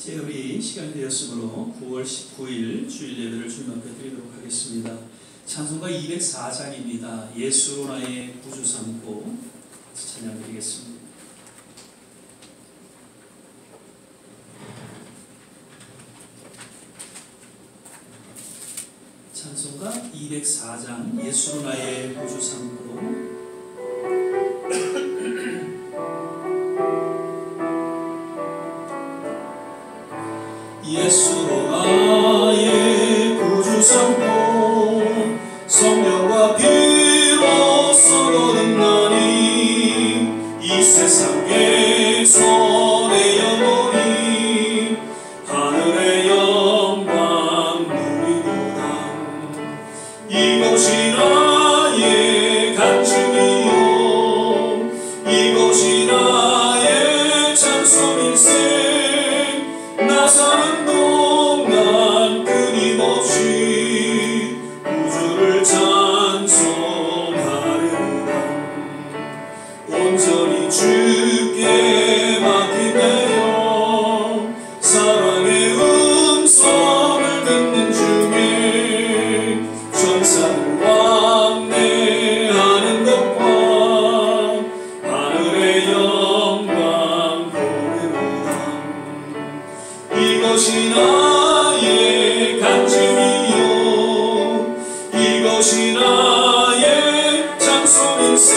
이제 우리 시간이 되었으므로 9월 19일 주일 예배를 주님 앞에 드리도록 하겠습니다. 찬송가 204장입니다. 예수로 나의 구주 삼고 찬양 드리겠습니다. 찬송가 204장 예수로 나의 구주 삼고 예수로 나의 구주 삼고 성령과 피로 썩어든나니 이 세상에서 내 영혼이 하늘의 영광 누리도다. 이것이 나의 간증이요 이것이 나의 찬송일세. 나 사는 동안 끊임없이 구주를 찬송하리로다. 온전히 주께 맡긴 내 영 사랑의 음성을 듣는 중에 천사들 왕래하는 것과 하늘의 영광 보리로다. 이것이 나의 간증이요 이것이 나의 찬송일세.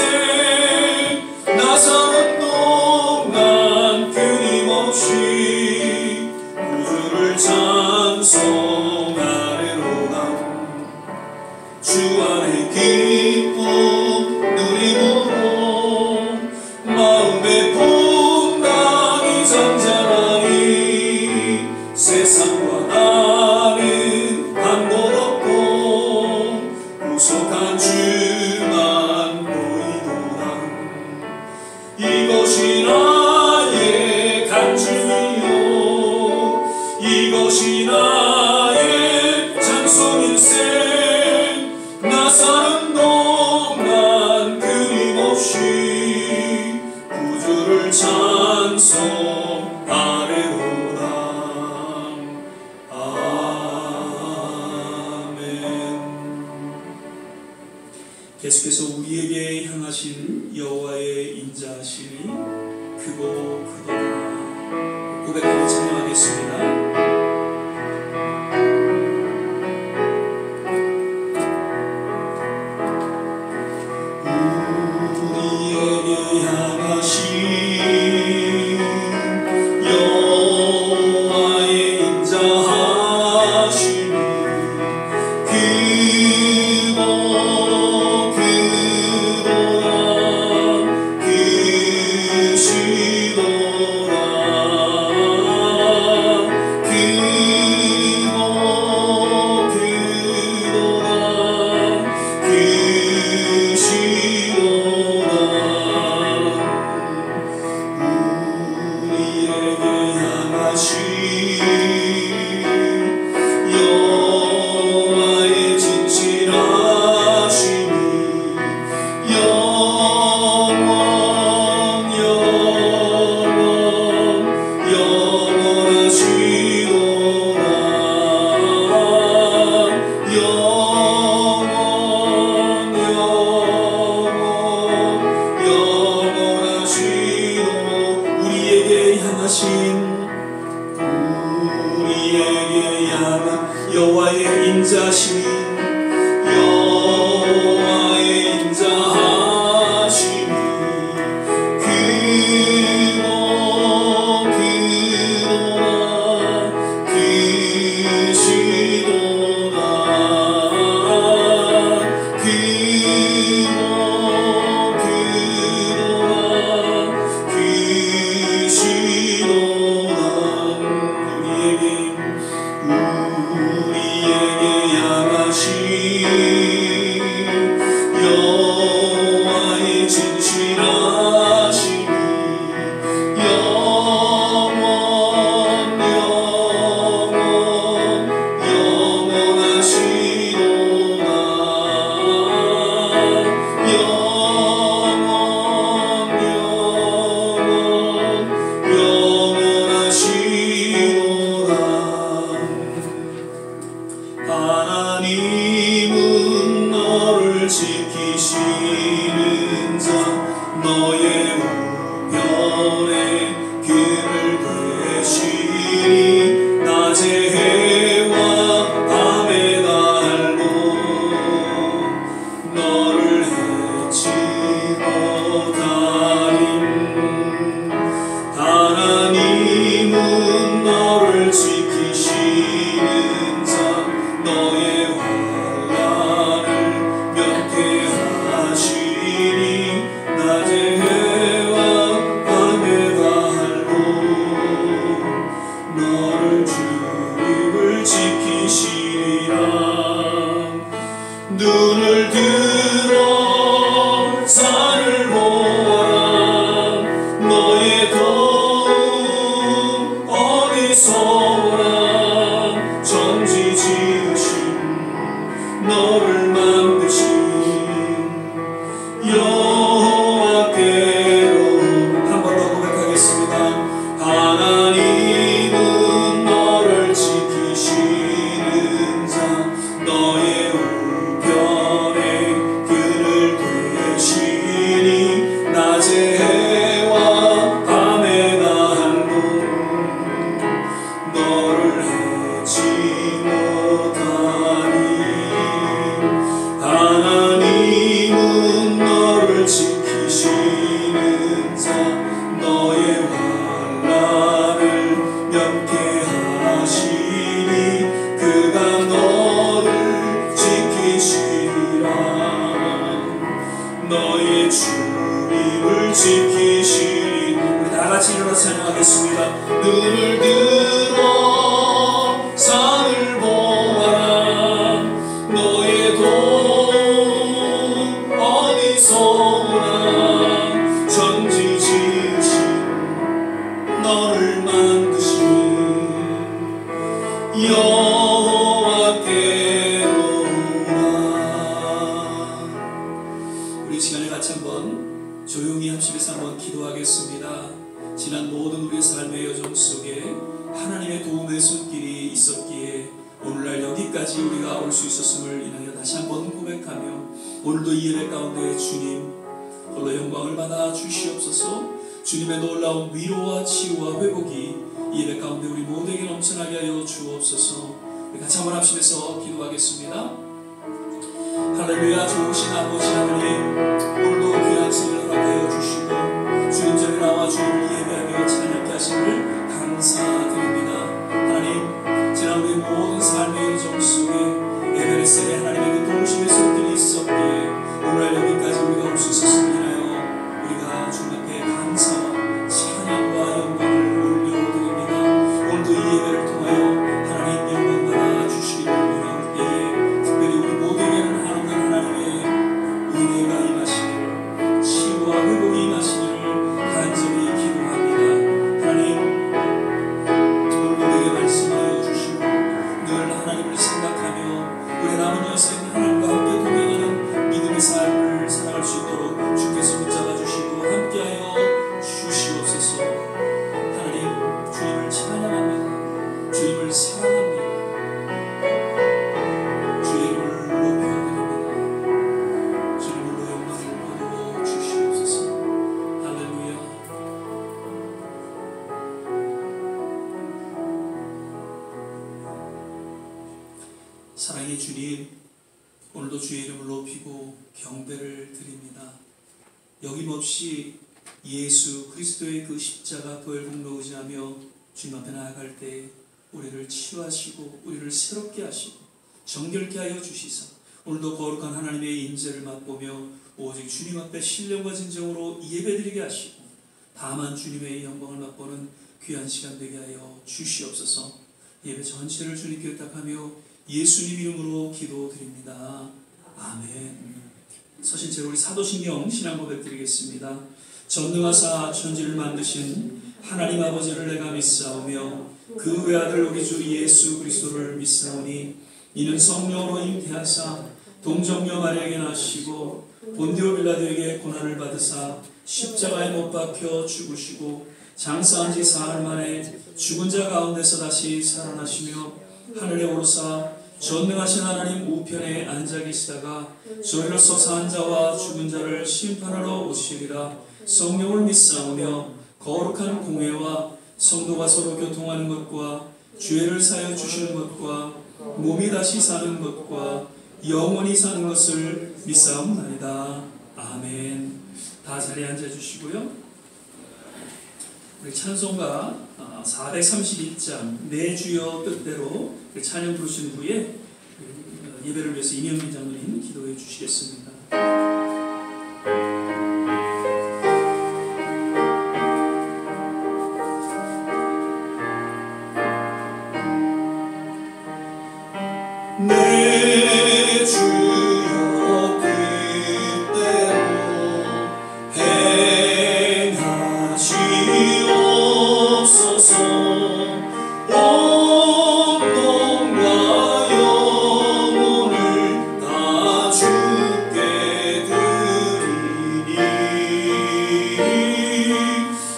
나 사는 동안 끊임없이 구주를 찬송하리로다. 주 안의 기쁨 누림으로 마음의 풍랑이 잠잠하니 세상과 나는 방법 없고 구속한 주만 보이도다. 이것이 나의 간증이요 이것이 나의 찬송일세. 나 사는 동안 끊임없이 구주를 찬송하리로다. 계속해서 우리에게 향하신 여호와의 인자하심이 크고 크도다 고백하며 찬양하겠습니다. 우리에게 향하신 여호와의 인자하심이 여호와의 인자하심이 여호와의 인자하심이 크고 크도다 크시도다 크고 크도다 크시도다. 우리에게 향하신 하나님은 너를 지키시는 자 너의 우편에 그늘 되시니 낮에 해와 밤에 나는 너를 해치 못하니 하나님은 너를 지키시는 자 너의 환난을 면케하시니 그가 너를 지키시리라 너의 주님을 지키시리 우리 다같이 일어나 찬양하겠습니다. 눈을 들어 산을 보아라 너의 돈 어디서 오나 전지지신 너를 만드신 여호와께로라. 우리 시간에 같이 한번 조용히 합심해서 한번 기도하겠습니다. 지난 모든 우리의 삶의 여정 속에 하나님의 도움의 손길이 있었기에 오늘날 여기까지 우리가 올 수 있었음을 인하여 다시 한번 고백하며 오늘도 이 예배 가운데 주님 홀로 영광을 받아 주시옵소서. 주님의 놀라운 위로와 치유와 회복이 이 예배 가운데 우리 모두에게 넘쳐나게 하여 주옵소서. 우리 같이 한번 합심해서 기도하겠습니다. 할렐루야. 좋으신 아버지 하나님 오늘도 귀한 시간을 허락하여 주시고 주님 전에 나와 주님을 예배하며 찬양케 하심을 감사드립니다. 하나님 지난 우리 모든 삶의 여정 속에 에베레스에 하나님의 도우심의 손길이 있었기에 오늘날 여기까지 우리가 올 수 있었음을 인하여 우리가 주님 앞에 감사와 찬양과 영광을 올려드립니다. 오늘도 이 예배를 통하여 하나님 영광 받아 주시기를 원하올 때에 특별히 우리 모두에게는 하나님의 은혜가 임하시기를 치유와 회복이 임하시기를 간절히 기도합니다. 하나님 오늘도 내게 말씀하여 주시고 늘 하나님을 생각하며 우리 남은 여생 하나님과 함께 동행하는 믿음의 삶을 살아갈 수 있도록 주께서 붙잡아 주시고 함께하여 주시옵소서. 하나님 주님을 찬양합니다. 주님을 사랑합니다. 주의 이름을 높여드립니다. 주님으로 영광을 거두어 주시옵소서. 할렐루야. 사랑의 주님 오늘도 주의 이름을 높이고 경배를 드립니다. 여김없이 예수 그리스도의 그 십자가 보혈공로 의지하며 주님 앞에 나아갈 때 우리를 치유하시고 우리를 새롭게 하시고 정결케 하여 주시사 오늘도 거룩한 하나님의 임재를 맛보며 오직 주님 앞에 신령과 진정으로 예배드리게 하시고 다만 주님의 영광을 맛보는 귀한 시간 되게 하여 주시옵소서. 예배 전체를 주님께 의탁하며 예수님 이름으로 기도드립니다. 아멘. 서신 채로 우리 사도신경 신앙 고백 드리겠습니다. 전능하사 천지를 만드신 하나님 아버지를 내가 믿사오며 그 외아들 우리 주 예수 그리스도를 믿사오니 이는 성령으로 잉태하사 동정녀 마리아에게 나시고 본디오 빌라도에게 고난을 받으사 십자가에 못 박혀 죽으시고 장사한 지 사흘 만에 죽은 자 가운데서 다시 살아나시며 하늘에 오르사 전능하신 하나님 우편에 앉아 계시다가 저희로서 산 자와 죽은 자를 심판하러 오시리라. 성령을 믿사오며 거룩한 공회와 성도가 서로 교통하는 것과 죄를 사여 주시는 것과 몸이 다시 사는 것과 영원히 사는 것을 믿사옵나이다. 아멘. 다 자리에 앉아주시고요. 우리 찬송가 432장 내 주여 뜻대로 찬양 부르신 후에 예배를 위해서 이명민 장로님 기도해 주시겠습니다. 내 주여 뜻대로 행하시옵소서. 온 몸과 영혼을 다 주께 드리니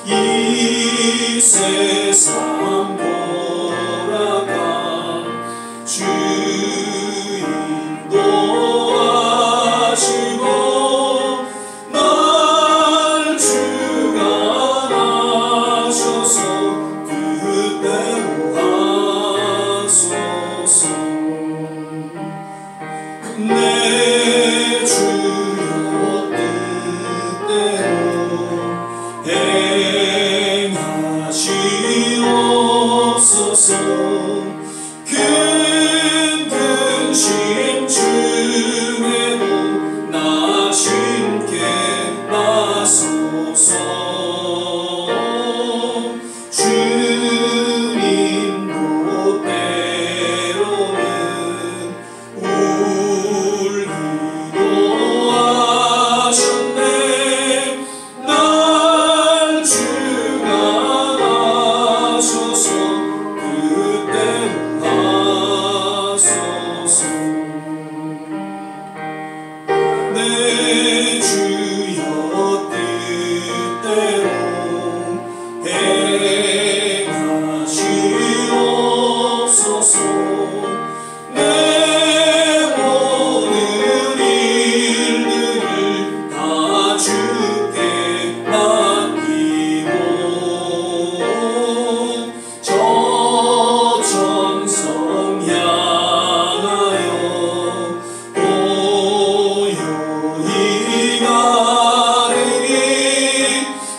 이 세상 돌아가 주 인도하시고 날 주관하셔서 그대로 하소서. 내 주여 뜻대로 행하시옵소서. 큰 근심 중에도 나 심게 하소서. 주님도 때로는 울기도 하셨네. 날 주관하셔서 그대로 하소서. 내 주여 뜻대로 행하시옵소서. 내 모든 일들을 다 주께 맡기고 저 천성 향하여 고요히 가리니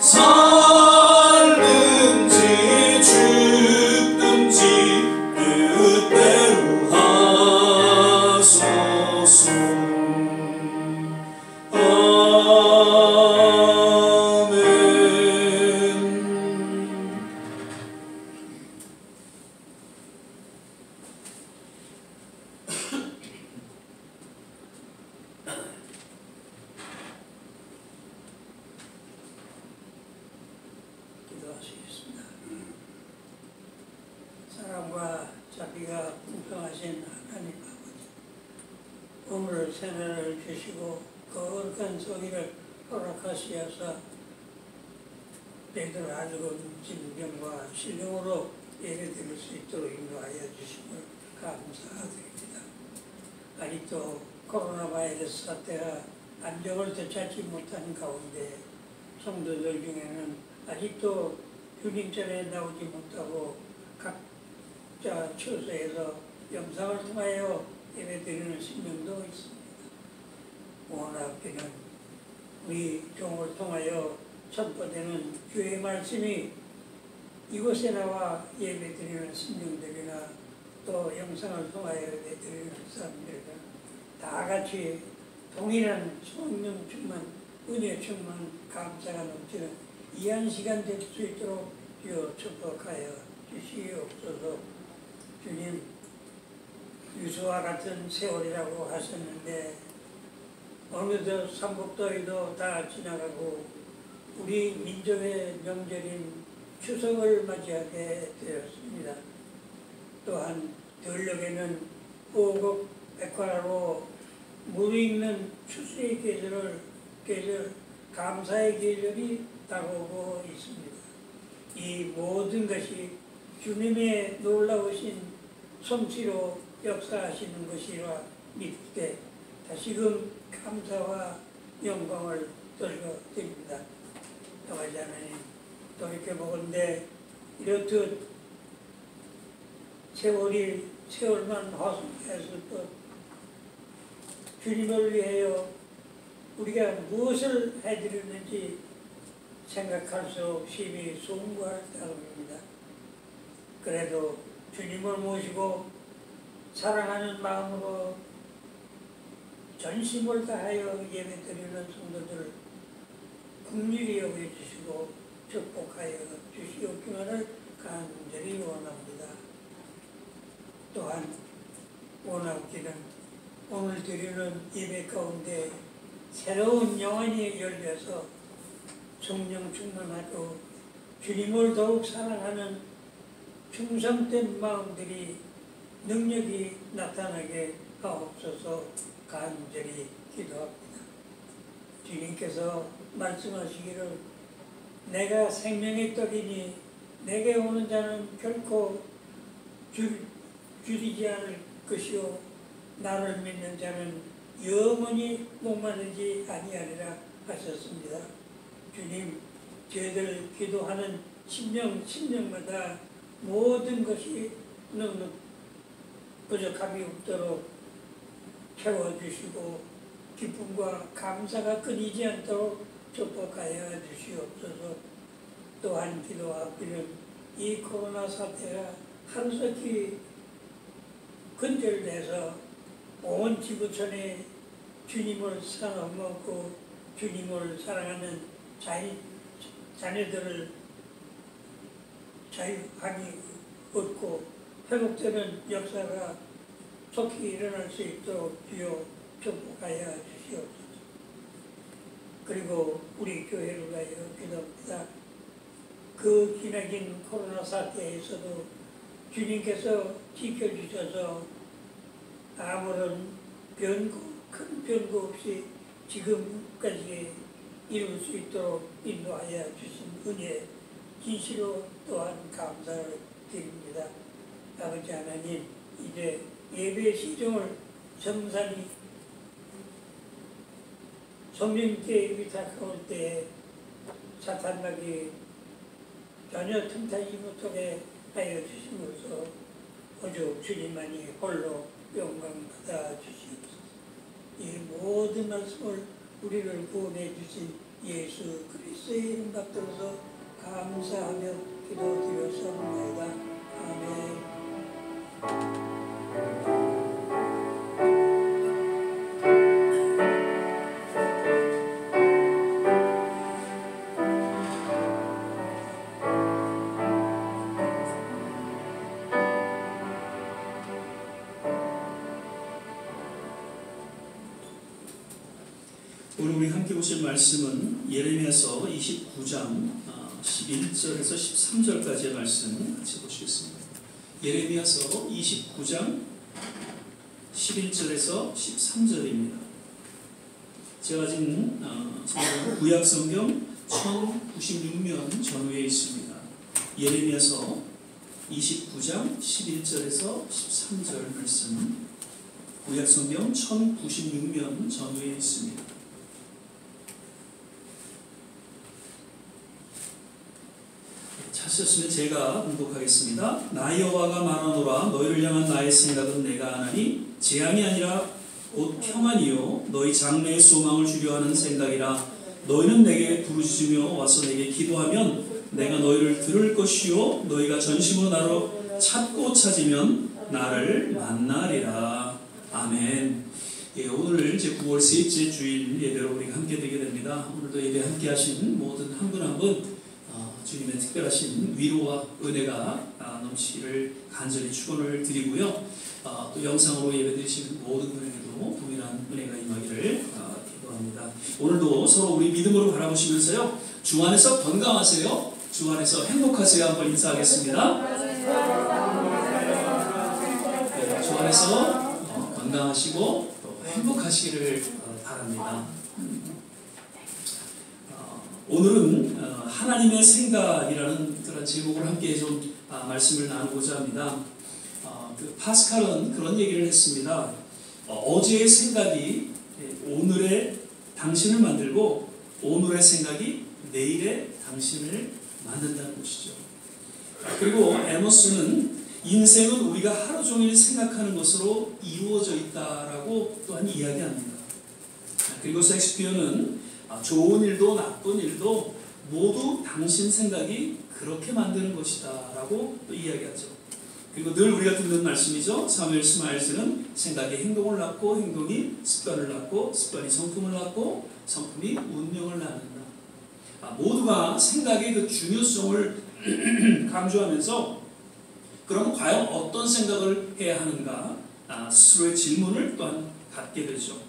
살든지 죽든지 그대로 하소서. 아멘. 기도하시겠습니다. 사랑과 자비가 풍성하신 하나님 아버지, 오늘 새날을 주시고 거룩한 소리를 허락하시어서 너희들 알고 진정과 신령으로 예배드릴 수 있도록 인도하여 주심을 감사드립니다. 아직도 코로나 바이러스 사태가 안정을 되찾지 못한 가운데 성도들 중에는 아직도 주님전에 나오지 못하고 각자 처소에서 영상을 통하여 예배드리는 신명도 있습니다. 원하옵기는 우리 종을 통하여 선포되는 주의 말씀이 이곳에 나와 예배드리는 신명들이나 또 영상을 통하여 예배드리는 사람들이나 다 같이 동일한 성령 충만, 은혜 충만, 감사가 넘치는 이한 시간 될 수 있도록 주여 축복하여 주시옵소서. 주님, 유수와 같은 세월이라고 하셨는데 어느덧 삼복더위도 다 지나가고 우리 민족의 명절인 추석을 맞이하게 되었습니다. 또한 들녘에는 호국 백화로 무르익는 추수의 계절, 감사의 계절이 다가오고 있습니다. 이 모든 것이 주님의 놀라우신 솜씨로 역사하시는 것이라 믿게 다시금 감사와 영광을 돌려드립니다. 아버지 하나님, 돌이켜보건대 이렇듯 세월만 허송했을 것 주님을 위하여 우리가 무엇을 해드렸는지 생각할수록 심히 송구할 따름입니다. 그래도 주님을 모시고 사랑하는 마음으로 전심을 다하여 예배드리는 성도들 긍휼히 여겨주시고 축복하여 주시옵기만을 간절히 원합니다. 또한 원하기는 오늘 드리는 예배 가운데 새로운 영혼이 열려서 성령 충만하고 주님을 더욱 사랑하는 충성된 마음들이 능력이 나타나게 하옵소서 간절히 기도합니다. 주님께서 말씀하시기를 내가 생명의 떡이니 내게 오는 자는 결코 줄이지 않을 것이요 나를 믿는 자는 영원히 목마르지 아니하리라 하셨습니다. 주님, 저희들 기도하는 심령마다 모든 것이 넉넉 부족함이 없도록 채워주시고 기쁨과 감사가 끊이지 않도록 축복하여 주시옵소서. 또한 기도하기는 이 코로나 사태가 하루속히 근절돼서 온 지구촌에 주님을 사랑하고 주님을 사랑하는 자녀들을 자유함이 얻고 회복되는 역사가 속히 일어날 수 있도록 주여 축복하여 주시옵소서. 그리고 우리 교회를 위하여 기도합니다. 그 기나긴 코로나 사태에서도 주님께서 지켜주셔서 아무런 큰 변고 없이 지금까지 이룰 수 있도록 인도하여 주신 은혜 진실로 또한 감사를 드립니다. 아버지 하나님, 이제 예배 시정을 성산이 성령께 위탁할 때 사탄막이 전혀 틈타지 못하게 하여 주심으로써 오직 주님만이 홀로 영광 받아 주시옵소서. 이 모든 말씀을 우리를 구원해 주신 예수 그리스도의 이름 받들어서 감사하며 기도드렸사옵나이다. 아멘. 오늘 우리 함께 보실 말씀은 예레미야서 29장 11절에서 13절까지의 말씀 같이 보시겠습니다. 예레미야서 29장 11절에서 13절입니다. 제가 지금 구약성경 1096면 전후에 있습니다. 예레미야서 29장 11절에서 13절 말씀, 구약성경 1096면 전후에 있습니다. 찾으셨으면 제가 봉독하겠습니다. 나 여호와가 말하노라. 너희를 향한 나의 생각은 내가 아나니 재앙이 아니라 곧 평안이요 너희 장래의 소망을 주려 하는 생각이라. 너희는 내게 부르짖으며 와서 내게 기도하면 내가 너희를 들을 것이요 너희가 전심으로 나로 찾고 찾으면 나를 만나리라. 아멘. 예, 오늘 이제 9월 셋째 주일 예배로 우리가 함께 되게 됩니다. 오늘도 예배 함께 하신 모든 한 분 한 분 주님의 특별하신 위로와 은혜가 넘치기를 간절히 축원을 드리고요. 또 영상으로 예배드리시는 모든 분에게도 동일한 은혜가 임하기를 기도합니다. 오늘도 서로 우리 믿음으로 바라보시면서요. 주 안에서 건강하세요. 주 안에서 행복하세요. 한번 인사하겠습니다. 네, 주 안에서 건강하시고 또 행복하시기를 바랍니다. 오늘은 하나님의 생각이라는 그런 제목을 함께 좀 말씀을 나누고자 합니다. 파스칼은 그런 얘기를 했습니다. 어제의 생각이 오늘의 당신을 만들고 오늘의 생각이 내일의 당신을 만든다는 것이죠. 그리고 에머스는 인생은 우리가 하루 종일 생각하는 것으로 이루어져 있다라고 또한 이야기합니다. 그리고 셰익스피어는 좋은 일도 나쁜 일도 모두 당신 생각이 그렇게 만드는 것이다 라고 또 이야기하죠. 그리고 늘 우리가 듣는 말씀이죠. 사무엘 스마일스는 생각이 행동을 낳고 행동이 습관을 낳고 습관이 성품을 낳고 성품이 운명을 낳는다. 모두가 생각의 그 중요성을 강조하면서 그럼 과연 어떤 생각을 해야 하는가 스스로의 질문을 또한 갖게 되죠.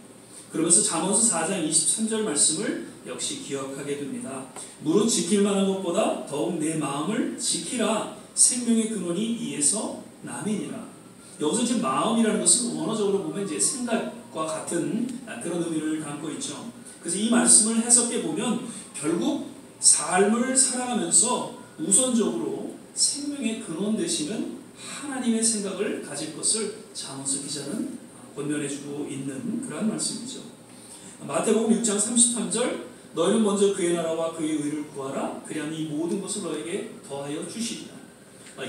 그러면서 잠언서 4장 23절 말씀을 역시 기억하게 됩니다. 무릇 지킬 만한 것보다 더욱 내 마음을 지키라. 생명의 근원이 이에서 남이니라. 여기서 지금 마음이라는 것은 원어적으로 보면 이제 생각과 같은 그런 의미를 담고 있죠. 그래서 이 말씀을 해석해 보면 결국 삶을 살아가면서 우선적으로 생명의 근원 되시는 하나님의 생각을 가질 것을 잠언서 기자는 권면해주고 있는 그러한 말씀이죠. 마태복음 6장 33절 너희는 먼저 그의 나라와 그의 의를 구하라. 그리하면 이 모든 것을 너에게 더하여 주시리라.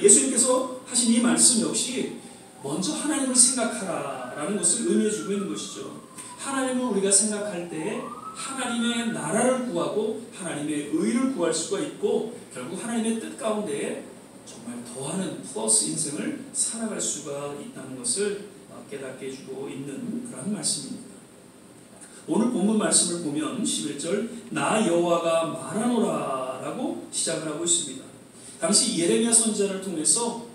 예수님께서 하신 이 말씀 역시 먼저 하나님을 생각하라라는 것을 의미해주고 있는 것이죠. 하나님을 우리가 생각할 때 하나님의 나라를 구하고 하나님의 의를 구할 수가 있고 결국 하나님의 뜻 가운데 정말 더하는 플러스 인생을 살아갈 수가 있다는 것을 깨닫게 해주고 있는 그런 말씀입니다. 오늘 본문 말씀을 보면 11절 나 여호와가 말하노라 라고 시작을 하고 있습니다. 당시 예레미야 선지자를 통해서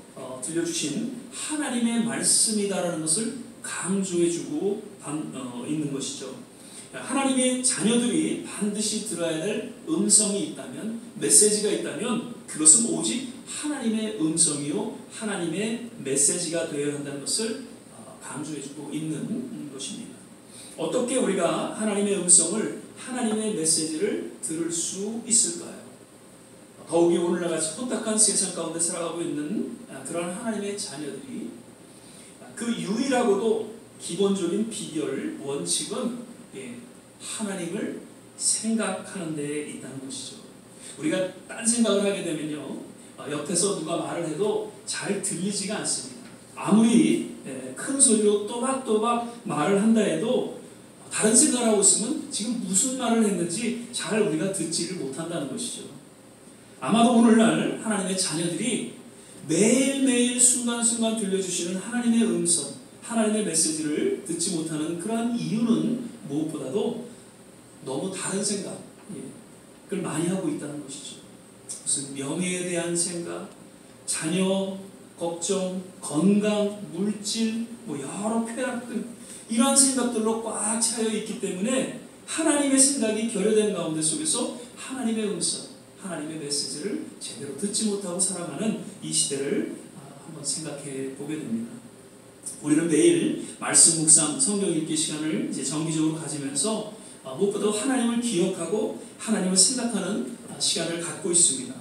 들려주신 하나님의 말씀이다라는 것을 강조해주고 있는 것이죠. 하나님의 자녀들이 반드시 들어야 될 음성이 있다면, 메시지가 있다면 그것은 오직 하나님의 음성이요 하나님의 메시지가 되어야 한다는 것을 강조해주고 있는 것입니다. 어떻게 우리가 하나님의 음성을, 하나님의 메시지를 들을 수 있을까요? 더욱이 오늘날 같이 혼탁한 세상 가운데 살아가고 있는 그런 하나님의 자녀들이 그 유일하고도 기본적인 비결, 원칙은 하나님을 생각하는 데 있다는 것이죠. 우리가 딴 생각을 하게 되면요, 옆에서 누가 말을 해도 잘 들리지가 않습니다. 아무리 큰 소리로 또박또박 말을 한다 해도 다른 생각을 하고 있으면 지금 무슨 말을 했는지 잘 우리가 듣지를 못한다는 것이죠. 아마도 오늘날 하나님의 자녀들이 매일매일 순간순간 들려주시는 하나님의 음성, 하나님의 메시지를 듣지 못하는 그러한 이유는 무엇보다도 너무 다른 생각을 많이 하고 있다는 것이죠. 무슨 명예에 대한 생각, 자녀 걱정, 건강, 물질, 여러 쾌락 등 이러한 생각들로 꽉 차여 있기 때문에 하나님의 생각이 결여된 가운데 속에서 하나님의 음성, 하나님의 메시지를 제대로 듣지 못하고 살아가는 이 시대를 한번 생각해 보게 됩니다. 우리는 매일 말씀 묵상, 성경 읽기 시간을 이제 정기적으로 가지면서 무엇보다 하나님을 기억하고 하나님을 생각하는 시간을 갖고 있습니다.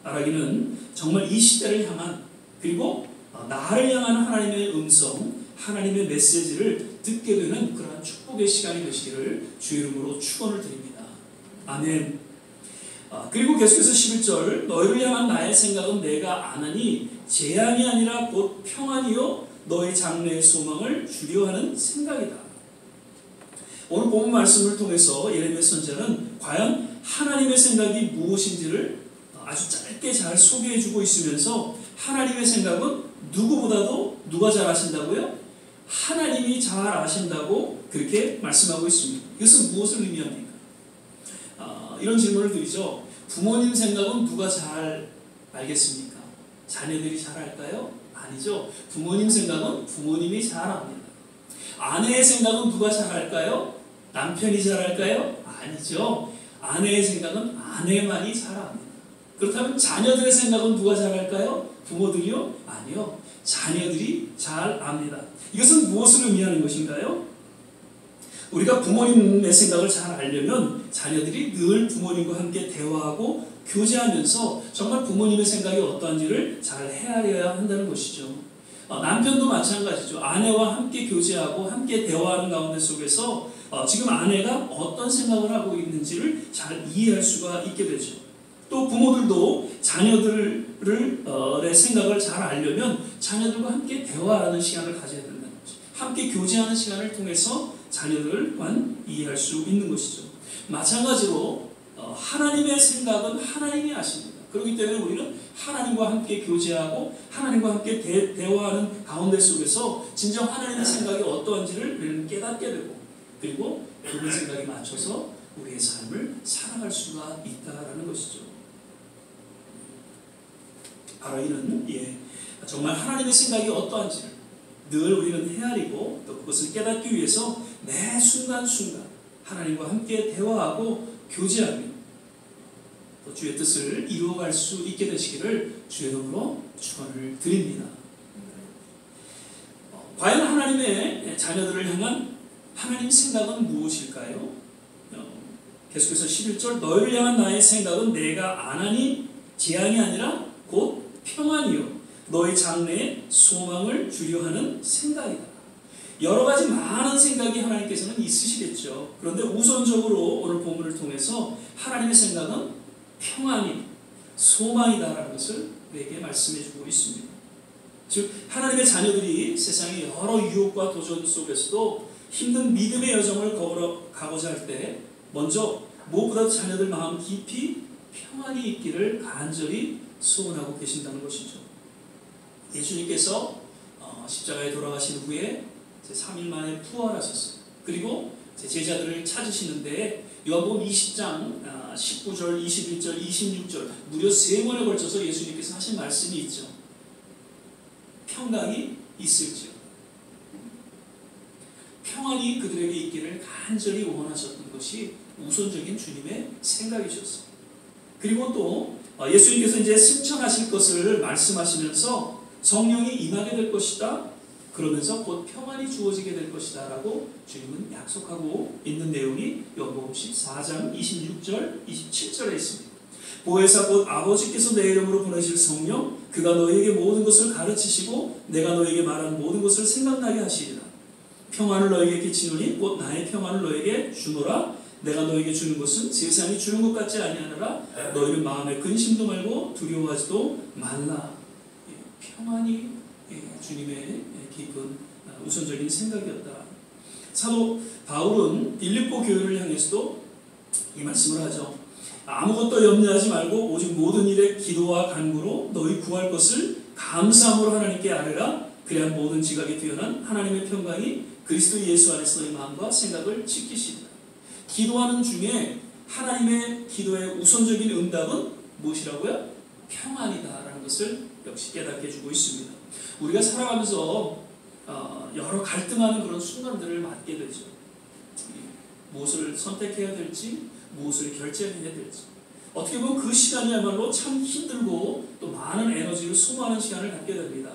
말하기는 정말 이 시대를 향한, 그리고 나를 향한 하나님의 음성, 하나님의 메시지를 듣게 되는 그러한 축복의 시간이 되시기를 주의 이름으로 축원을 드립니다. 아멘. 그리고 계속해서 11절 너희를 향한 나의 생각은 내가 아나니 재앙이 아니라 곧 평안이요 너희 장래의 소망을 주려 하는 생각이다. 오늘 본문 말씀을 통해서 예레미야 선지자는 과연 하나님의 생각이 무엇인지를 아주 짧게 잘 소개해주고 있으면서 하나님의 생각은 누구보다도 누가 잘 아신다고요? 하나님이 잘 아신다고 그렇게 말씀하고 있습니다. 이것은 무엇을 의미합니까? 이런 질문을 드리죠. 부모님 생각은 누가 잘 알겠습니까? 자녀들이 잘 알까요? 아니죠. 부모님 생각은 부모님이 잘 압니다. 아내의 생각은 누가 잘 알까요? 남편이 잘 알까요? 아니죠. 아내의 생각은 아내만이 잘 압니다. 그렇다면 자녀들의 생각은 누가 잘 알까요? 부모들이요? 아니요. 자녀들이 잘 압니다. 이것은 무엇을 의미하는 것인가요? 우리가 부모님의 생각을 잘 알려면 자녀들이 늘 부모님과 함께 대화하고 교제하면서 정말 부모님의 생각이 어떠한지를 잘 헤아려야 한다는 것이죠. 남편도 마찬가지죠. 아내와 함께 교제하고 함께 대화하는 가운데 속에서 지금 아내가 어떤 생각을 하고 있는지를 잘 이해할 수가 있게 되죠. 또 부모들도 자녀들의 생각을 잘 알려면 자녀들과 함께 대화하는 시간을 가져야 된다는 거죠. 함께 교제하는 시간을 통해서 자녀들을 또한 이해할 수 있는 것이죠. 마찬가지로 하나님의 생각은 하나님이 아십니다. 그렇기 때문에 우리는 하나님과 함께 교제하고 하나님과 함께 대화하는 가운데 속에서 진정 하나님의 생각이 어떠한지를 우리는 깨닫게 되고, 그리고 그분 생각에 맞춰서 우리의 삶을 살아갈 수가 있다라는 것이죠. 바로 이는 정말 하나님의 생각이 어떠한지를 늘 우리는 헤아리고 또 그것을 깨닫기 위해서 매 순간순간 하나님과 함께 대화하고 교제하며 또 주의 뜻을 이루어갈 수 있게 되시기를 주의 이름으로 축원을 드립니다. 과연 하나님의 자녀들을 향한 하나님 생각은 무엇일까요? 계속해서 11절 너희를 향한 나의 생각은 내가 아나니 재앙이 아니라 곧 평안이요 너희 장래의 소망을 주려 하는 생각이다. 여러 가지 많은 생각이 하나님께서는 있으시겠죠. 그런데 우선적으로 오늘 본문을 통해서 하나님의 생각은 평안이 소망이다라는 것을 우리에게 말씀해 주고 있습니다. 즉 하나님의 자녀들이 세상의 여러 유혹과 도전 속에서도 힘든 믿음의 여정을 걸어가고자 할 때 먼저 무엇보다 자녀들 마음 깊이 평안이 있기를 간절히 소원하고 계신다는 것이죠. 예수님께서 십자가에 돌아가신 후에 3일 만에 부활하셨어요. 그리고 제자들을 찾으시는데 요한복음 20장 19절, 21절, 26절 무려 3번에 걸쳐서 예수님께서 하신 말씀이 있죠. 평강이 있을지요. 평안이 그들에게 있기를 간절히 원하셨던 것이 우선적인 주님의 생각이셨어요. 그리고 또 예수님께서 이제 승천하실 것을 말씀하시면서 성령이 임하게 될 것이다. 그러면서 곧 평안이 주어지게 될 것이다 라고 주님은 약속하고 있는 내용이 요한복음 14장 26절 27절에 있습니다. 보혜사 곧 아버지께서 내 이름으로 보내실 성령 그가 너희에게 모든 것을 가르치시고 내가 너희에게 말한 모든 것을 생각나게 하시리라. 평안을 너희에게 끼치노니 곧 나의 평안을 너희에게 주노라. 내가 너희에게 주는 것은 세상이 주는 것 같지 아니하노라. 너희는 마음에 근심도 말고 두려워하지도 말라. 평안이 주님의 깊은 우선적인 생각이었다. 사도 바울은 빌립보 교회를 향해서도 이 말씀을 하죠. 아무것도 염려하지 말고 오직 모든 일에 기도와 간구로 너희 구할 것을 감사함으로 하나님께 아뢰라. 그래야 모든 지각에 뛰어난 하나님의 평강이 그리스도 예수 안에서 너희 마음과 생각을 지키시리라. 기도하는 중에 하나님의 기도의 우선적인 응답은 무엇이라고요? 평안이다라는 것을 역시 깨닫게 해주고 있습니다. 우리가 살아가면서 여러 갈등하는 그런 순간들을 맞게 되죠. 무엇을 선택해야 될지, 무엇을 결정해야 될지. 어떻게 보면 그 시간이야말로 참 힘들고 또 많은 에너지를 소모하는 시간을 갖게 됩니다.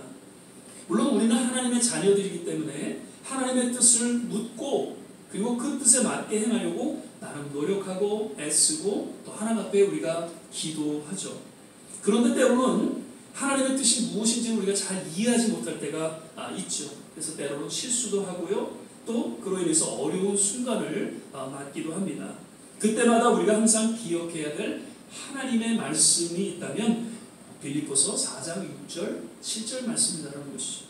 물론 우리는 하나님의 자녀들이기 때문에 하나님의 뜻을 묻고 그리고 그 뜻에 맞게 행하려고 나름 노력하고 애쓰고 또 하나님 앞에 우리가 기도하죠. 그런데 때로는 하나님의 뜻이 무엇인지 우리가 잘 이해하지 못할 때가 있죠. 그래서 때로는 실수도 하고요. 또 그로 인해서 어려운 순간을 맞기도 합니다. 그때마다 우리가 항상 기억해야 될 하나님의 말씀이 있다면 빌립보서 4장 6절 7절 말씀이라는 것이죠.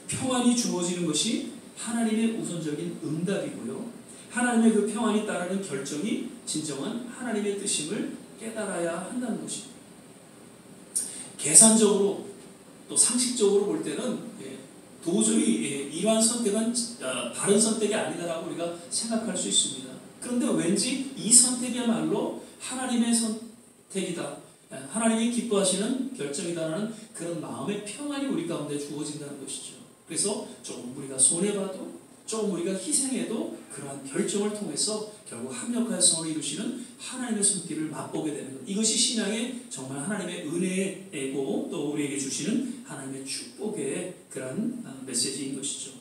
평안이 주어지는 것이 하나님의 우선적인 응답이고요. 하나님의 그 평안이 따르는 결정이 진정한 하나님의 뜻임을 깨달아야 한다는 것입니다. 계산적으로 또 상식적으로 볼 때는 도저히 이러한 선택은 바른 선택이 아니다라고 우리가 생각할 수 있습니다. 그런데 왠지 이 선택이야말로 하나님의 선택이다. 하나님이 기뻐하시는 결정이다라는 그런 마음의 평안이 우리 가운데 주어진다는 것이죠. 그래서 조금 우리가 손해봐도 조금 우리가 희생해도 그러한 결정을 통해서 결국 합력하여 성을 이루시는 하나님의 손길을 맛보게 되는 것. 이것이 신앙의 정말 하나님의 은혜이고 또 우리에게 주시는 하나님의 축복의 그러한 메시지인 것이죠.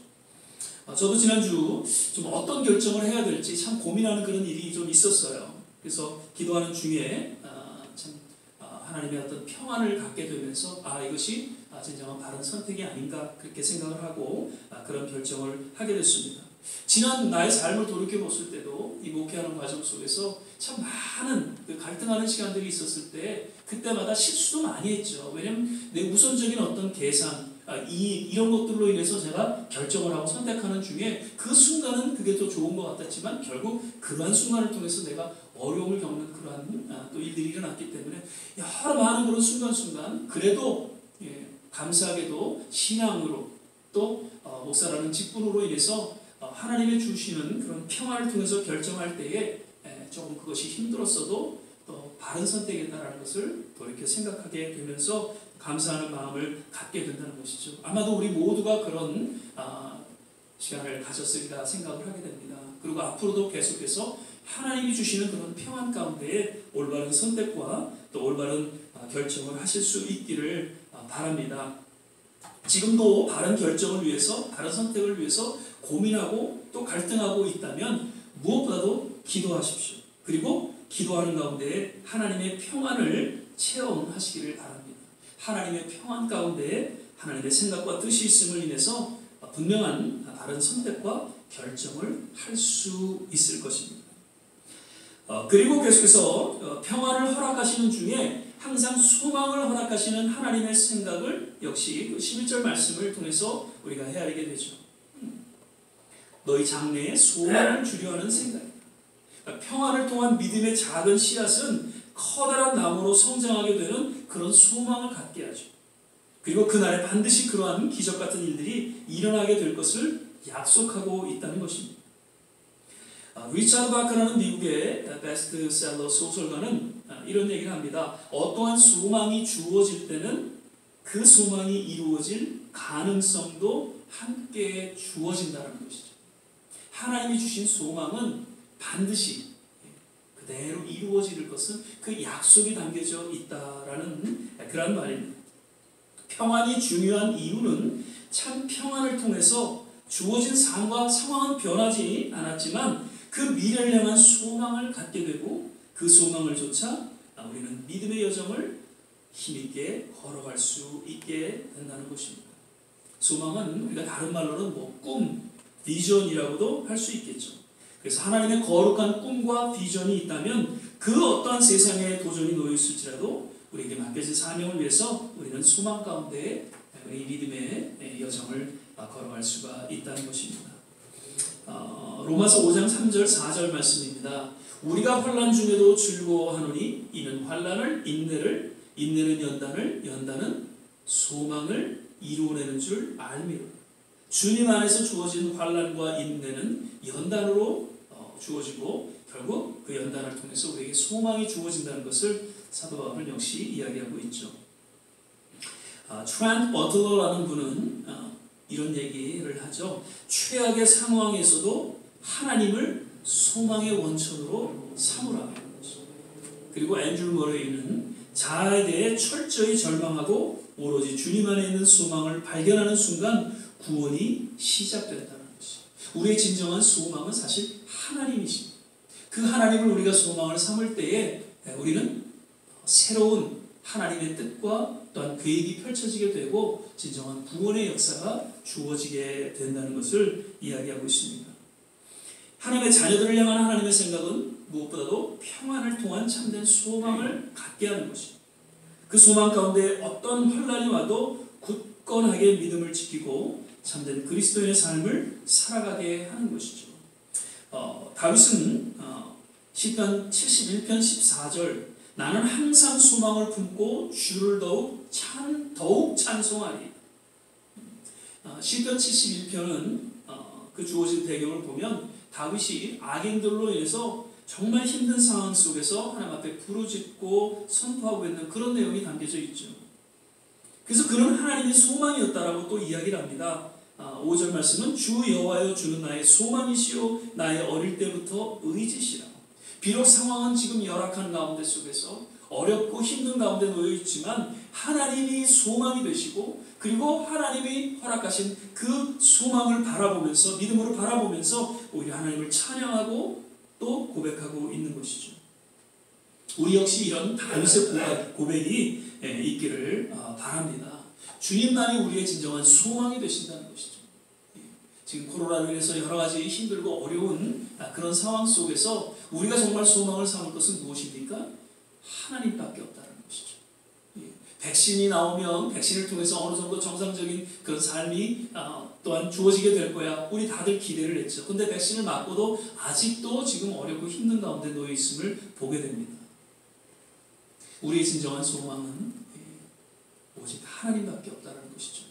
저도 지난주 좀 어떤 결정을 해야 될지 참 고민하는 그런 일이 좀 있었어요. 그래서 기도하는 중에 참 하나님의 어떤 평안을 갖게 되면서 이것이 진정한 바른 선택이 아닌가 그렇게 생각을 하고 그런 결정을 하게 됐습니다. 지난 나의 삶을 돌이켜봤을 때도 이 목회하는 과정 속에서 참 많은 그 갈등하는 시간들이 있었을 때 그때마다 실수도 많이 했죠. 왜냐하면 내 우선적인 어떤 계산 이런 것들로 인해서 제가 결정을 하고 선택하는 중에 그 순간은 그게 더 좋은 것 같았지만 결국 그러한 순간을 통해서 내가 어려움을 겪는 그러한 또 일들이 일어났기 때문에 여러 많은 그런 순간순간 그래도 감사하게도 신앙으로 또 목사라는 직분으로 인해서 하나님의 주시는 그런 평안을 통해서 결정할 때에 조금 그것이 힘들었어도 또 바른 선택이다라는 것을 돌이켜 생각하게 되면서 감사하는 마음을 갖게 된다는 것이죠. 아마도 우리 모두가 그런 시간을 가졌으리라 생각을 하게 됩니다. 그리고 앞으로도 계속해서 하나님이 주시는 그런 평안 가운데에 올바른 선택과 또 올바른 결정을 하실 수 있기를 바랍니다. 지금도 바른 결정을 위해서 바른 선택을 위해서 고민하고 또 갈등하고 있다면 무엇보다도 기도하십시오. 그리고 기도하는 가운데 하나님의 평안을 체험하시기를 바랍니다. 하나님의 평안 가운데 하나님의 생각과 뜻이 있음을 인해서 분명한 다른 선택과 결정을 할 수 있을 것입니다. 그리고 계속해서 평안을 허락하시는 중에 항상 소망을 허락하시는 하나님의 생각을 역시 그 11절 말씀을 통해서 우리가 헤아리게 되죠. 너희 장래에 소망을 주려 하는 생각이다. 그러니까 평안을 통한 믿음의 작은 씨앗은 커다란 나무로 성장하게 되는 그런 소망을 갖게 하죠. 그리고 그날에 반드시 그러한 기적 같은 일들이 일어나게 될 것을 약속하고 있다는 것입니다. 리차드 바크라는 미국의 베스트셀러 소설가는 이런 얘기를 합니다. 어떠한 소망이 주어질 때는 그 소망이 이루어질 가능성도 함께 주어진다는 것이죠. 하나님이 주신 소망은 반드시 그대로 이루어질 것은 그 약속이 담겨져 있다라는 그런 말입니다. 평안이 중요한 이유는 참 평안을 통해서 주어진 삶과 상황은 변하지 않았지만 그 미래를 향한 소망을 갖게 되고 그 소망을 쫓아 우리는 믿음의 여정을 힘있게 걸어갈 수 있게 된다는 것입니다. 소망은 우리가 다른 말로는 꿈, 비전이라고도 할 수 있겠죠. 그래서 하나님의 거룩한 꿈과 비전이 있다면 그 어떠한 세상에 도전이 놓여 있을지라도 우리에게 맡겨진 사명을 위해서 우리는 소망 가운데 우리 믿음의 여정을 걸어갈 수가 있다는 것입니다. 로마서 5장 3절 4절 말씀입니다. 우리가 환난 중에도 즐거워하노니 이는 환난을 인내는 연단은 소망을 이루어내는 줄 알미로. 주님 안에서 주어진 환난과 인내는 연단으로 주어지고 결국 그 연단을 통해서 우리에게 소망이 주어진다는 것을 사도 바울은 역시 이야기하고 있죠. 트렌트 버틀러라는 분은 이런 얘기를 하죠. 최악의 상황에서도 하나님을 소망의 원천으로 삼으라. 그리고 앤드류 머레이는 자아에 대해 철저히 절망하고 오로지 주님 안에 있는 소망을 발견하는 순간 구원이 시작된다는 것이죠. 우리의 진정한 소망은 사실 하나님이십니다. 그 하나님을 우리가 소망을 삼을 때에 우리는 새로운 하나님의 뜻과 또한 계획이 펼쳐지게 되고 진정한 구원의 역사가 주어지게 된다는 것을 이야기하고 있습니다. 하나님의 자녀들을 향한 하나님의 생각은 무엇보다도 평안을 통한 참된 소망을 갖게 하는 것입니다. 그 소망 가운데 어떤 환난이 와도 굳건하게 믿음을 지키고 참된 그리스도인의 삶을 살아가게 하는 것이죠. 다윗은 시편 71편 14절 나는 항상 소망을 품고 주를 더욱 찬송하리. 시편 71편은 그 주어진 배경을 보면 다윗이 악인들로 인해서 정말 힘든 상황 속에서 하나님 앞에 부르짖고 선포하고 있는 그런 내용이 담겨져 있죠. 그래서 그는 하나님이 소망이었다라고 또 이야기를 합니다. 5절 말씀은 주 여호와여 주는 나의 소망이시요 나의 어릴 때부터 의지시라. 비록 상황은 지금 열악한 가운데 속에서 어렵고 힘든 가운데 놓여 있지만 하나님이 소망이 되시고 그리고 하나님이 허락하신 그 소망을 바라보면서 믿음으로 바라보면서 오히려 하나님을 찬양하고 또 고백하고 있는 것이죠. 우리 역시 이런 다윗의 고백이 있기를 바랍니다. 주님만이 우리의 진정한 소망이 되신다는 것이죠. 지금 코로나로 인해서 여러 가지 힘들고 어려운 그런 상황 속에서 우리가 정말 소망을 삼을 것은 무엇입니까? 하나님밖에 없다는 것이죠. 백신이 나오면 백신을 통해서 어느 정도 정상적인 그런 삶이 또한 주어지게 될 거야. 우리 다들 기대를 했죠. 근데 백신을 맞고도 아직도 지금 어렵고 힘든 가운데 놓여 있음을 보게 됩니다. 우리의 진정한 소망은 오직 하나님밖에 없다는 것이죠.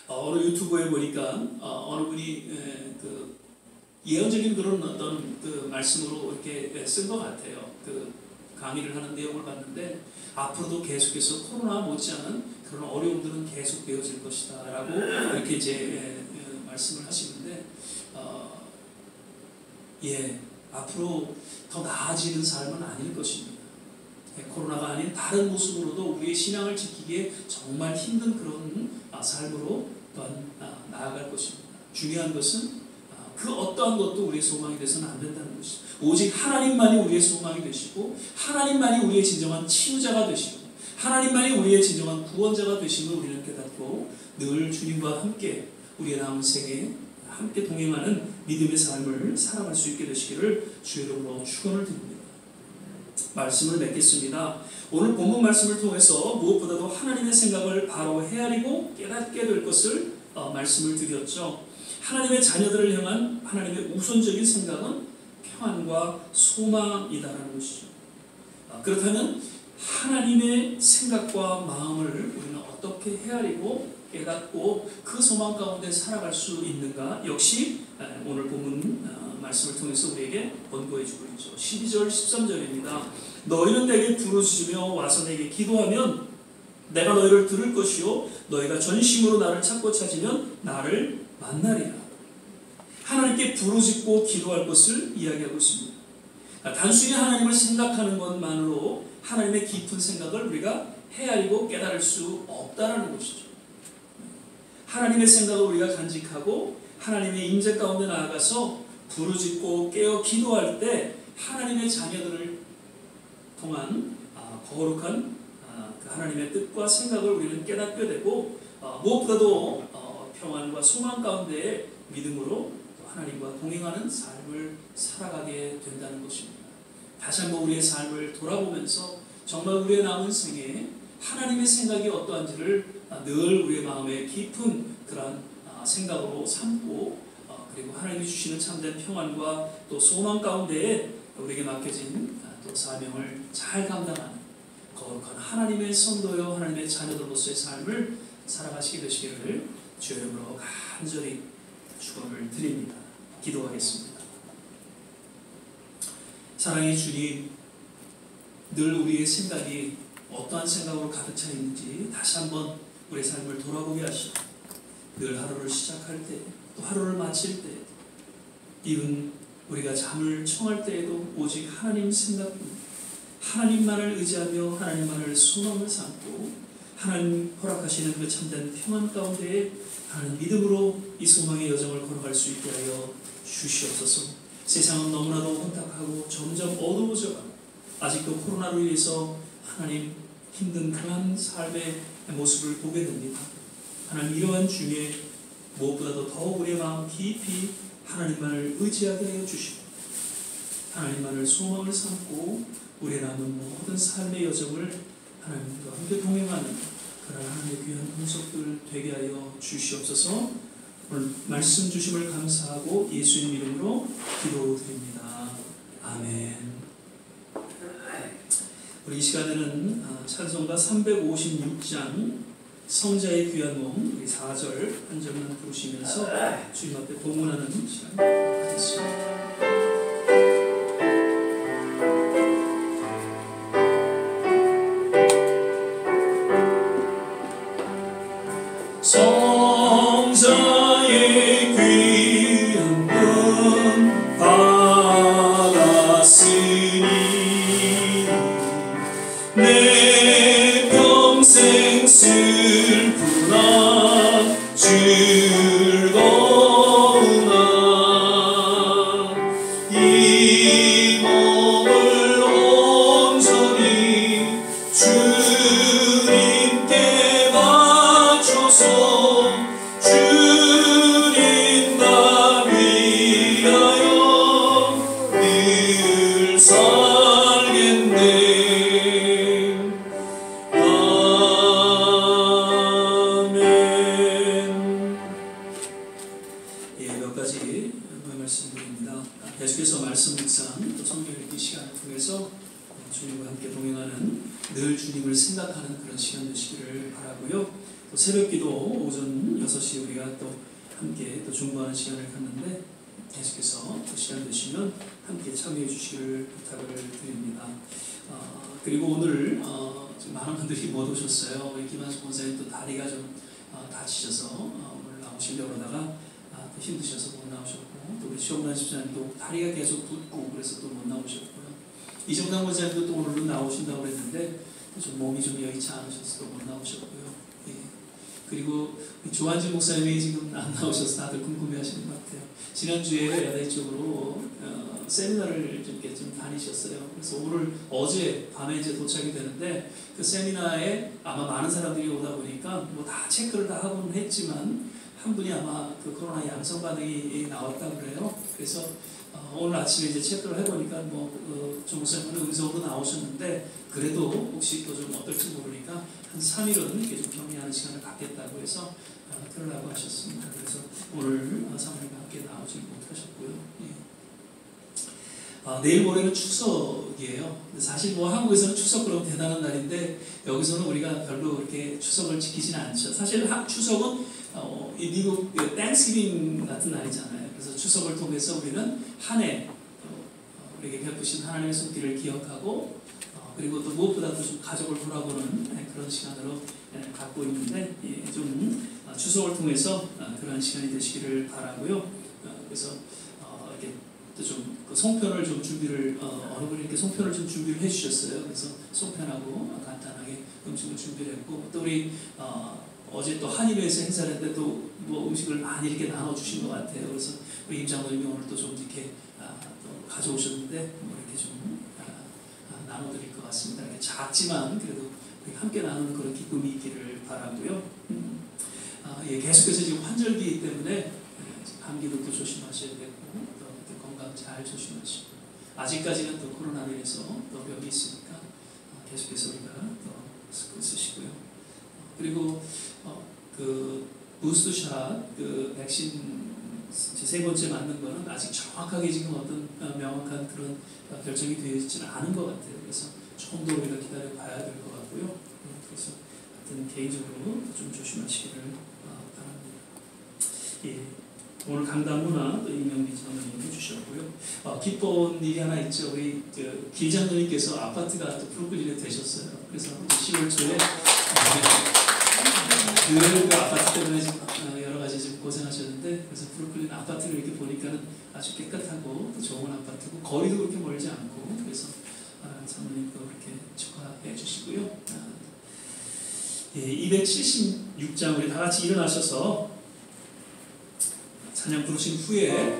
어느 유튜브에 보니까 어느 분이 그 예언적인 그런 어떤 그 말씀으로 이렇게 쓴 것 같아요. 그 강의를 하는 내용을 봤는데 앞으로도 계속해서 코로나 못지않은 그런 어려움들은 계속되어질 것이다 라고 이렇게 이제 말씀을 하시는데 앞으로 더 나아지는 삶은 아닐 것입니다. 코로나가 아닌 다른 모습으로도 우리의 신앙을 지키기에 정말 힘든 그런 삶으로 또한 나아갈 것입니다. 중요한 것은 그 어떠한 것도 우리의 소망이 되서는 안 된다는 것입니다. 오직 하나님만이 우리의 소망이 되시고 하나님만이 우리의 진정한 치유자가 되시고 하나님만이 우리의 진정한 구원자가 되심을 우리는 깨닫고 늘 주님과 함께 우리의 남은 생에 함께 동행하는 믿음의 삶을 살아갈 수 있게 되시기를 주의 이름으로 축원을 드립니다. 말씀을 맺겠습니다. 오늘 본문 말씀을 통해서 무엇보다도 하나님의 생각을 바로 헤아리고 깨닫게 될 것을 말씀을 드렸죠. 하나님의 자녀들을 향한 하나님의 우선적인 생각은 평안과 소망이다라는 것이죠. 그렇다면 하나님의 생각과 마음을 우리는 어떻게 헤아리고 깨닫고 그 소망 가운데 살아갈 수 있는가? 역시 오늘 본문 말씀을 통해서 우리에게 권고해 주고 있죠. 12절 13절입니다. 너희는 내게 부르짖으며 와서 내게 기도하면 내가 너희를 들을 것이요 너희가 전심으로 나를 찾고 찾으면 나를 만나리라. 하나님께 부르짖고 기도할 것을 이야기하고 있습니다. 단순히 하나님을 생각하는 것만으로 하나님의 깊은 생각을 우리가 헤아리고 깨달을 수 없다라는 것이죠. 하나님의 생각을 우리가 간직하고 하나님의 임재 가운데 나아가서 부르짖고 깨어 기도할 때 하나님의 자녀들을 통한 거룩한 그 하나님의 뜻과 생각을 우리는 깨닫게 되고 무엇보다도 평안과 소망 가운데 믿음으로 하나님과 동행하는 삶을 살아가게 된다는 것입니다. 다시 한번 우리의 삶을 돌아보면서 정말 우리의 남은 생에 하나님의 생각이 어떠한지를 늘 우리의 마음에 깊은 그런 생각으로 삼고 그리고 하나님이 주시는 참된 평안과 또 소망 가운데에 우리에게 맡겨진 또 사명을 잘 감당하는 거룩한 하나님의 성도여 하나님의 자녀들로서의 삶을 살아가시게 되시기를 주의 이름으로 간절히 축원을 드립니다. 기도하겠습니다. 사랑의 주님, 늘 우리의 생각이 어떠한 생각으로 가득 차 있는지 다시 한번 우리의 삶을 돌아보게 하시고 늘 하루를 시작할 때 또 하루를 마칠 때 이은 우리가 잠을 청할 때에도 오직 하나님 생각뿐 하나님만을 의지하며 하나님만을 소망을 삼고 하나님 허락하시는 그 참된 평안 가운데에 하나님 믿음으로 이 소망의 여정을 걸어갈 수 있게 하여 주시옵소서. 세상은 너무나도 혼탁하고 점점 어두워져가고 아직도 코로나로 인해서 하나님 힘든 그러한 삶의 모습을 보게 됩니다. 하나님 이러한 중에 무엇보다도 더욱 우리의 마음 깊이 하나님만을 의지하게 하여 주시고 하나님만을 소망을 삼고 우리의 남은 모든 삶의 여정을 하나님과 함께 동행하는 그런 하나님의 귀한 분석들 되게 하여 주시옵소서. 오늘 말씀 주심을 감사하고 예수님 이름으로 기도드립니다. 아멘. 우리 이 시간에는 찬송가 356장 성자의 귀한 몸 우리 4절 한 절만 부르시면서 주님 앞에 봉헌하는 시간 갖겠습니다. 성자의 귀한 몸 받았으니 내 평생 슬프나 즐거우나 이 몸을 온전히 주님께 바쳐서 주님만 위하여 늘 살겠네. 몇 가지 말씀드립니다. 계속해서 말씀 묵상 또 성경 읽기 시간을 통해서 주님과 함께 동행하는 늘 주님을 생각하는 그런 시간 되시기를 바라고요. 또 새벽기도 오전 6시 우리가 또 함께 또 중보하는 시간을 갖는데 계속해서 또 시간 되시면 함께 참여해 주시기를 부탁을 드립니다. 그리고 오늘 많은 분들이 못 오셨어요. 우리 김한수 권사님 또 다리가 좀 다치셔서 오늘 나오시려고 하다가 또 힘드셔서 못 나오셨고 또 우리 시험란 집사님도 다리가 계속 붓고 그래서 또 못 나오셨고요. 이정당 권사님도 또 오늘로 나오신다고 그랬는데 좀 몸이 좀 여의치 않으셔서 또 못 나오셨고요. 예. 그리고 조한지 목사님이 지금 안 나오셔서 다들 궁금해하시는 것 같아요. 지난주에 야대 쪽으로 세미나를 좀 다니셨어요. 그래서 어제 밤에 이제 도착이 되는데 그 세미나에 아마 많은 사람들이 오다 보니까 뭐 다 체크를 다 하고는 했지만 한 분이 아마 그 코로나 양성 반응이 나왔다고 그래요. 그래서 오늘 아침에 이제 체크를 해보니까 조 목사님은 음성으로 나오셨는데 그래도 혹시 또 좀 어떨지 모르니까 한 3일은 이렇게 좀 격리하는 시간을 갖겠다고 해서 그러라고 하셨습니다. 그래서 오늘 사모님과 함께 나오지 못하셨고요. 예. 내일 모레는 추석이에요. 사실 한국에서는 추석 그러면 대단한 날인데 여기서는 우리가 별로 그렇게 추석을 지키지는 않죠. 사실 추석은 이 미국 땡스기빙 같은 날이잖아요. 그래서 추석을 통해서 우리는 한 해 우리에게 베푸신 하나님의 손길을 기억하고 그리고 또 무엇보다도 좀 가족을 돌아보는 그런 시간으로 갖고 있는데 좀 추석을 통해서 그런 시간이 되시기를 바라고요. 그래서 이렇게 또 좀 송편을 좀 준비를 어느 분이 이렇게 송편을 좀 준비를 해주셨어요. 그래서 송편하고 간단하게 음식을 준비를 했고 또 우리 어제 또 한일회에서 행사를 했는데 또 뭐 음식을 많이 이렇게 나눠주신 것 같아요. 그래서 우리 임 장로님이 오늘 또 좀 이렇게 또 가져오셨는데 이렇게 좀 나눠드릴 것 같습니다. 작지만 그래도 함께 나누는 그런 기쁨이 있기를 바라고요. 계속해서 지금 환절기 때문에 감기도 또 조심하셔야 되고 또 건강 잘 조심하시고 아직까지는 또 코로나로 인해서 또 병이 있으니까 계속해서 우리가 또 쓰시고요. 그리고 그 부스트샷 그 백신 세 번째 맞는 거는 아직 정확하게 지금 어떤 명확한 그런 결정이 되어 있지는 않은 것 같아요. 그래서 조금 더 우리가 기다려 봐야 될 것 같고요. 그래서 하여튼 개인적으로 좀 조심하시기를 바랍니다. 예. 오늘 강단문화 또 이명미 장로님 해주셨고요. 기쁜 일이 하나 있죠. 우리 길 장로님께서 아파트가 또 브루클린에 되셨어요. 그래서 10월 초에 그 아파트 때문에 지금 여러 가지 지금 고생하셨는데 그래서 브루클린 아파트를 이렇게 보니까는 아주 깨끗하고 또 좋은 아파트고 거리도 그렇게 멀지 않고 그래서 장로님도 그렇게 축하해 주시고요. 276장 우리 다 같이 일어나셔서 찬양 부르신 후에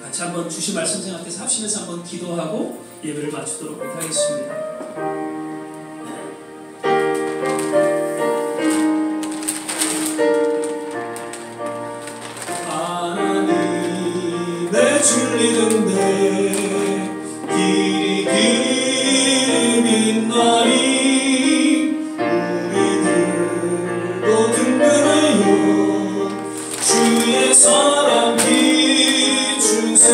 같이 한번 주신 말씀 생각해서 합심해서 한번 기도하고 예배를 마치도록 하겠습니다. 하나님의 줄리는데 길이 빛나니 우리들도 등등하여 주의 사랑 비추세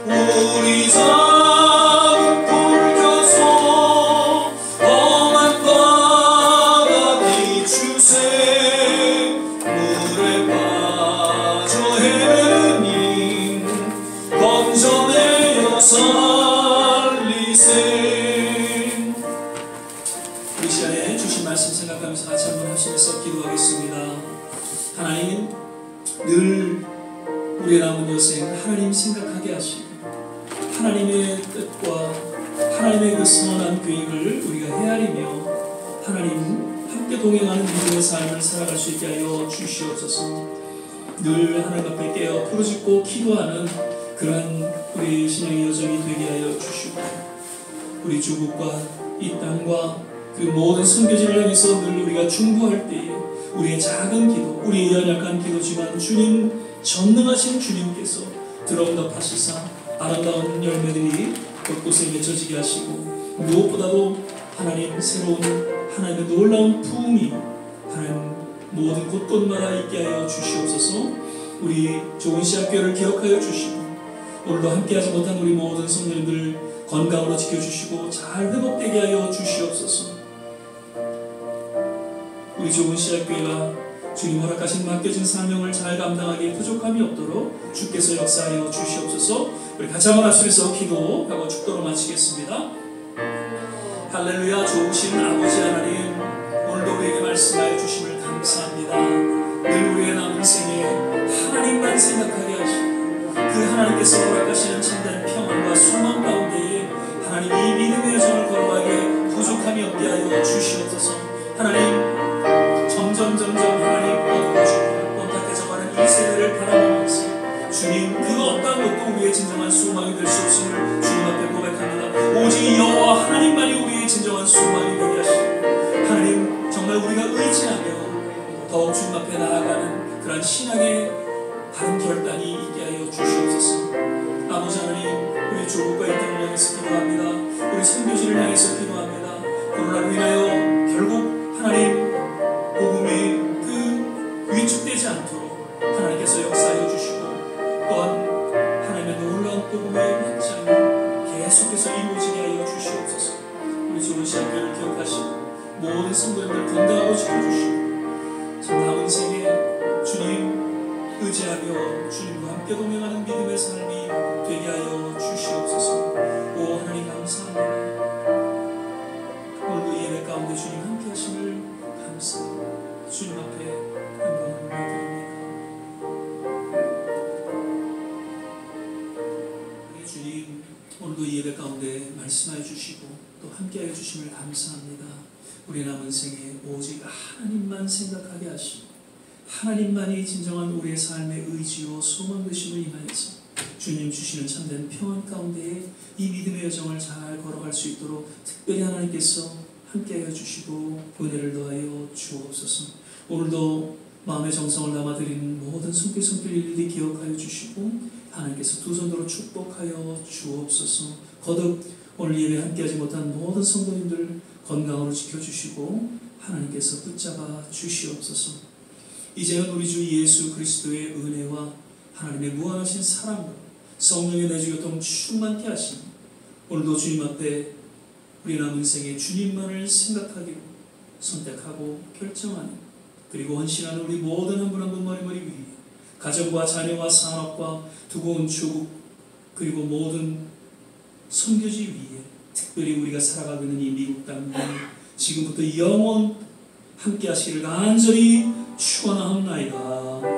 우리 작은 불 켜서 험한 바다 비추세 물에 빠져 헤매니 건져내어 살리세. 이 시간에 주신 말씀 생각하면서 같이 한번 하시면서 기도하겠습니다. 하나님 늘 우리의 남은 여생 하나님 생각하게 하시고 하나님의 뜻과 하나님의 그 선한 계획을 우리가 헤아리며 하나님 함께 동행하는 믿음의 삶을 살아갈 수 있게 하여 주시옵소서. 늘 하나님 앞에 깨어 부르짖고 기도하는 그러한 우리 신앙의 여정이 되게 하여 주시고 우리 조국과 이 땅과 그 모든 선교지를 향해서 늘 우리가 중보할 때에 우리의 작은 기도, 우리의 연약한 기도지만 주님 전능하신 주님께서 들어응답하시사 아름다운 열매들이 곳곳에 맺혀지게 하시고 무엇보다도 하나님 새로운 하나님의 놀라운 부흥이 하나님 모든 곳곳마다 있게 하여 주시옵소서. 우리 좋은 시학교를 기억하여 주시고 오늘도 함께하지 못한 우리 모든 성도님들 건강으로 지켜주시고 잘 회복되게 하여 주시옵소서. 우리 좋은 시학교회가 주님 허락하신 맡겨진 사명을 잘 감당하기에 부족함이 없도록 주께서 역사하여 주시옵소서. 우리 같이 한번 합심해서 기도하고 축도로 마치겠습니다. 할렐루야. 좋으신 아버지 하나님 오늘도 우리에게 말씀하여 주심을 감사합니다. 늘 우리의 남은 생에 하나님만 생각하게 하시고 그 하나님께서 허락하시는 참된 평안과 소망 가운데에 하나님 이 믿음의 여정을 걸어가기에 부족함이 없게 하여 주시옵소서. 하나님 점점점 점점 하나님 어두워지고 혼탁해져가는 이 세대를 바라보면서 주님 그 어떤 것도 우리의 진정한 소망이 될 수 없음을 주님 앞에 고백합니다. 오직 여호와 하나님만이 우리의 진정한 소망이 되게 하시고 하나님 정말 우리가 의지하며 더욱 주님 앞에 나아가는 그런 신앙의 바른 결단이 있게 하여 주시옵소서. 아버지 하나님, 우리 조국과 이 땅을 향해서 기도합니다. 우리 선교지를 향해서 기도합니다. 코로나로 인하여 결국 하나님 복음이 그 위축되지 않도록 하나님께서 역사하여 주시고 또한 하나님의 놀라운 복음의 확장이 계속해서 이루어지게 하여 주시옵소서. 우리 좋은 시간들을 기억하시고 모든 성도님들 건강하고 지켜주시고 참 남은 생에 주님 의지하며 주님과 함께 동행하는 믿음의 삶이 되게 하여 주시옵소서. 오 하나님 감사합니다. 오늘도 예배 가운데 주님 함께 하심을 감사합니다. 주님 앞에 영광을 드립니다. 주님 오늘도 예배 가운데 말씀하여 주시고 또 함께하여 주심을 감사합니다. 우리 남은 생에 오직 하나님만 생각하게 하시고 하나님만이 진정한 우리의 삶의 의지요 소망 되심을 임하여서 주님 주시는 참된 평안 가운데에 이 믿음의 여정을 잘 걸어갈 수 있도록 특별히 하나님께서 함께하여 주시고 은혜를 더하여 주옵소서. 오늘도 마음의 정성을 담아드리는 모든 손길 일일이 기억하여 주시고 하나님께서 두 손으로 축복하여 주옵소서. 거듭 오늘 예배 함께하지 못한 모든 성도님들 건강으로 지켜주시고 하나님께서 붙잡아 주시옵소서. 이제는 우리 주 예수 그리스도의 은혜와 하나님의 무한하신 사랑과 성령의 내주교통 충만케 하시니 오늘도 주님 앞에 우리 남은 생에 주님만을 생각하기로 선택하고 결정하는 그리고 헌신하는 우리 모든 한 분 한 분 머리머리 위에 가정과 자녀와 산업과 두고 온 조국 그리고 모든 선교지 위에 특별히 우리가 살아가고 있는 이 미국 땅 위에 지금부터 영원 함께 하시기를 간절히 축원하옵나이다.